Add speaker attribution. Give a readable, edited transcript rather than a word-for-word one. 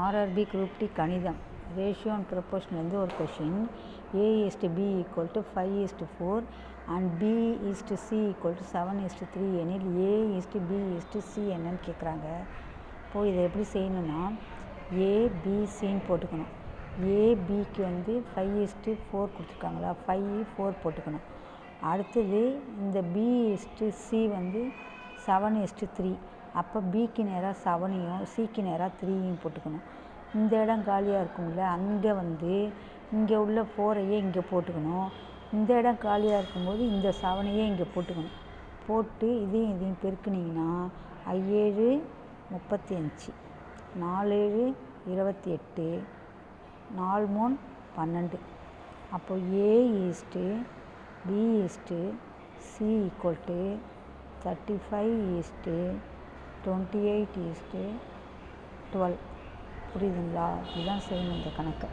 Speaker 1: RRB group D கணிதம் ratio and ப்ரொபோர்ஷன்லேருந்து ஒரு question. A:B = 5:4 and B:C = 7:3 எனில் A:B:C என்னன்னு கேட்குறாங்க. இப்போது இதை எப்படி செய்யணும்னா ABCன்னு போட்டுக்கணும். ABக்கு வந்து 5:4 கொடுத்துருக்காங்களா, 5 4 போட்டுக்கணும். அடுத்தது இந்த B:C வந்து 7:3. அப்போ Bக்கு நேராக 7ஐயும் Cக்கு நேராக 3ஐயும் போட்டுக்கணும். இந்த இடம் காலியாக இருக்கும்ல, அங்கே வந்து இங்கே உள்ள 4ஐயே இங்கே போட்டுக்கணும். இந்த இடம் காலியாக இருக்கும்போது இந்த 7ஐயே இங்கே போட்டுக்கணும். போட்டு இதையும் பெருக்குனிங்கன்னா 5 7 35, 4 7 28, 4 3 12. அப்போ A:B:C = 35:28:12. புரியுதுங்களா? இதுதான் செய்யணும் இந்த கணக்கு.